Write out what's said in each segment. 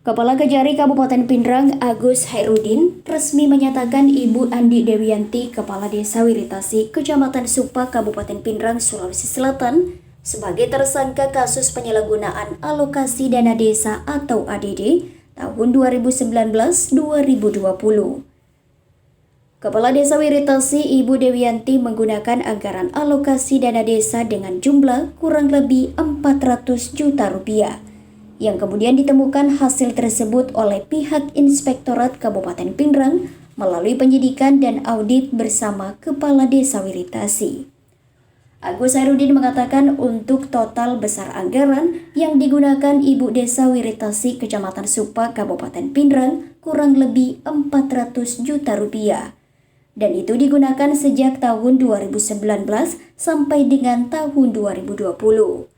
Kepala Kejari Kabupaten Pindrang Agus Hairudin resmi menyatakan Ibu Andi Dewiyanti, Kepala Desa Wiritasi, Kecamatan Supa, Kabupaten Pindrang, Sulawesi Selatan, sebagai tersangka kasus penyalahgunaan alokasi dana desa atau ADD tahun 2019-2020. Kepala Desa Wiritasi Ibu Dewiyanti menggunakan anggaran alokasi dana desa dengan jumlah kurang lebih 400 juta rupiah, yang kemudian ditemukan hasil tersebut oleh pihak Inspektorat Kabupaten Pindrang melalui penyidikan dan audit bersama Kepala Desa Wiritasi. Agus Hairudin mengatakan untuk total besar anggaran yang digunakan Ibu Desa Wiritasi Kecamatan Supa, Kabupaten Pindrang kurang lebih 400 juta rupiah. Dan itu digunakan sejak tahun 2019 sampai dengan tahun 2020.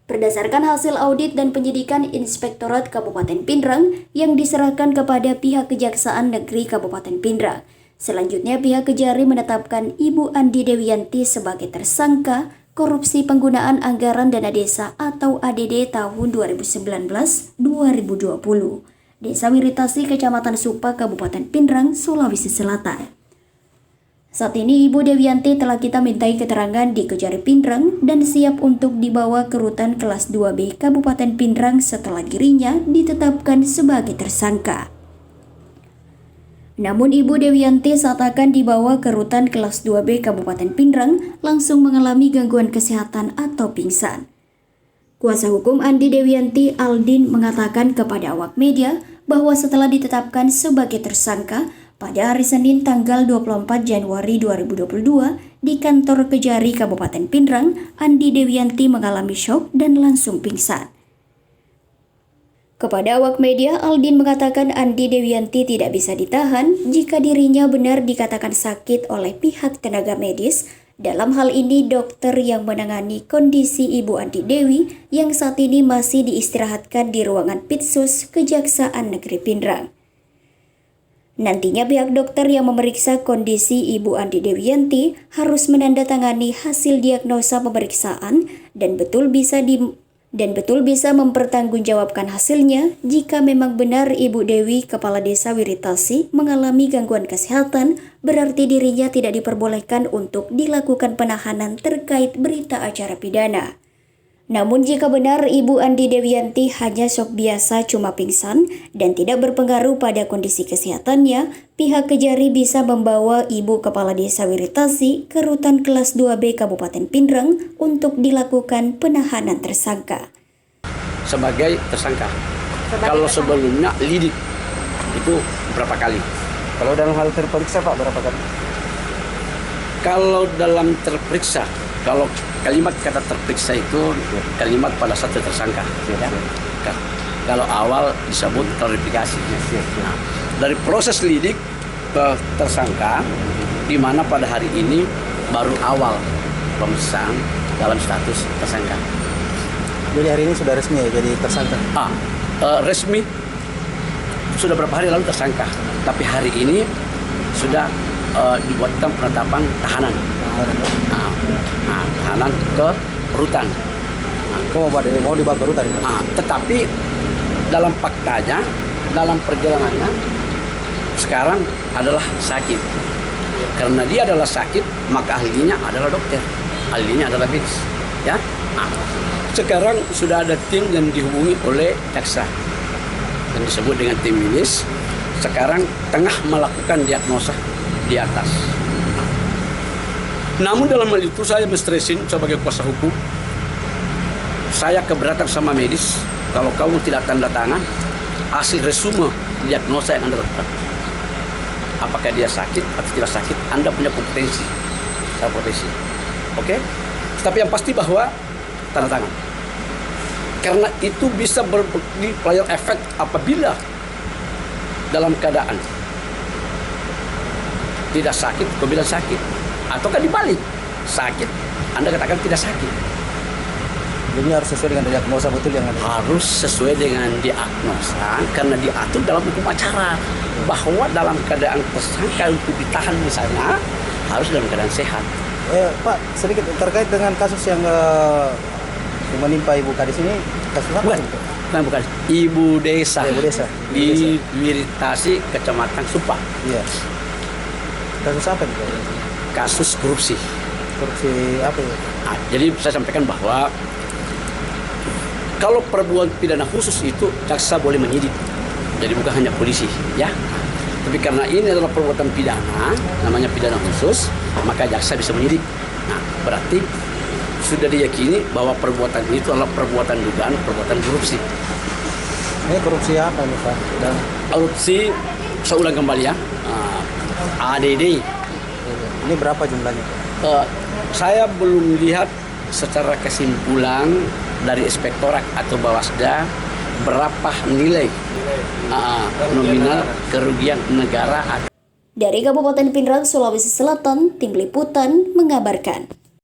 Berdasarkan hasil audit dan penyidikan Inspektorat Kabupaten Pindrang yang diserahkan kepada pihak Kejaksaan Negeri Kabupaten Pindrang, selanjutnya pihak Kejari menetapkan Ibu Andi Dewiyanti sebagai tersangka korupsi penggunaan anggaran dana desa atau ADD tahun 2019-2020. Desa Wiritasi Kecamatan Supa, Kabupaten Pindrang, Sulawesi Selatan. Saat ini Ibu Dewiyanti telah kita mintai keterangan di Kejari Pindrang dan siap untuk dibawa ke Rutan Kelas 2B Kabupaten Pindrang setelah dirinya ditetapkan sebagai tersangka. Namun Ibu Dewiyanti saat akan dibawa ke Rutan Kelas 2B Kabupaten Pindrang langsung mengalami gangguan kesehatan atau pingsan. Kuasa hukum Andi Dewiyanti, Aldin, mengatakan kepada awak media bahwa setelah ditetapkan sebagai tersangka, pada hari Senin tanggal 24 Januari 2022 di kantor Kejari Kabupaten Pindrang, Andi Dewiyanti mengalami syok dan langsung pingsan. Kepada awak media, Aldin mengatakan Andi Dewiyanti tidak bisa ditahan jika dirinya benar dikatakan sakit oleh pihak tenaga medis, dalam hal ini dokter yang menangani kondisi Ibu Andi Dewi yang saat ini masih diistirahatkan di ruangan Pitsus Kejaksaan Negeri Pindrang. Nantinya pihak dokter yang memeriksa kondisi Ibu Andi Dewiyanti harus menandatangani hasil diagnosa pemeriksaan dan betul bisa mempertanggungjawabkan hasilnya jika memang benar Ibu Dewi, Kepala Desa Wiritasi, mengalami gangguan kesehatan, berarti dirinya tidak diperbolehkan untuk dilakukan penahanan terkait berita acara pidana. Namun jika benar Ibu Andi Dewiyanti hanya syok biasa cuma pingsan dan tidak berpengaruh pada kondisi kesehatannya, pihak Kejari bisa membawa Ibu Kepala Desa Wiritasi ke Rutan Kelas 2B Kabupaten Pindrang untuk dilakukan penahanan tersangka. Sebagai tersangka. Kalau sebelumnya lidik itu berapa kali? Kalau dalam hal terperiksa Pak berapa kali? Kalau dalam terperiksa, kalau kalimat kata terperiksa itu kalimat pada satu tersangka. Ya. Kalau awal disebut klarifikasi. Nah, dari proses lidik ke tersangka, di mana pada hari ini baru awal pemeriksaan dalam status tersangka. Jadi hari ini sudah resmi ya jadi tersangka? Resmi sudah berapa hari lalu tersangka, tapi hari ini sudah dibuatkan penetapan tahanan. Tahanan ke rutan. Mau dibawa ke rutan? Tetapi dalam faktanya, dalam perjalanannya sekarang adalah sakit. Karena dia adalah sakit, maka ahlinya adalah dokter, ahlinya adalah medis. Ya. Sekarang sudah ada tim yang dihubungi oleh jaksa yang disebut dengan tim medis. Sekarang tengah melakukan diagnosa di atas. Namun dalam hal itu saya menstresin sebagai kuasa hukum, saya keberatan sama medis kalau kamu tidak tanda tangan hasil resume diagnosa yang Anda lakukan. Apakah dia sakit atau tidak sakit, Anda punya kompetensi, saya profesi. Oke? Tapi yang pasti bahwa tanda tangan. Karena itu bisa berbukti player efek apabila dalam keadaan tidak sakit, kau bilang sakit. Ataukah dibalik, sakit, Anda katakan tidak sakit. Jadi harus sesuai dengan diagnosa betul yang ada? Harus sesuai dengan diagnosa, karena diatur dalam hukum acara. Bahwa dalam keadaan tersangka untuk ditahan misalnya, harus dalam keadaan sehat. Pak, sedikit terkait dengan kasus yang menimpa Ibu Kadis ini, kasus apa? bukan Ibu Desa. Ibu Desa. Di Wiritasi, Kecamatan Supa. Iya. Kasus apa itu? Kasus korupsi. Korupsi apa ya? Nah, jadi saya sampaikan bahwa kalau perbuatan pidana khusus itu jaksa boleh menyidik. Jadi bukan hanya polisi, ya. Tapi karena ini adalah perbuatan pidana, namanya pidana khusus, maka jaksa bisa menyidik. Nah, berarti sudah diyakini bahwa perbuatan itu adalah perbuatan dugaan, perbuatan korupsi. Ini korupsi apa nih Pak? Dan Korupsi, saya ulang kembali ya, ADD. ini berapa jumlahnya Pak? Saya belum lihat secara kesimpulan dari inspektorat atau Bawasda berapa nilai nominal kerugian negara. Dari Kabupaten Pindrang, Sulawesi Selatan, Tim Liputan mengabarkan.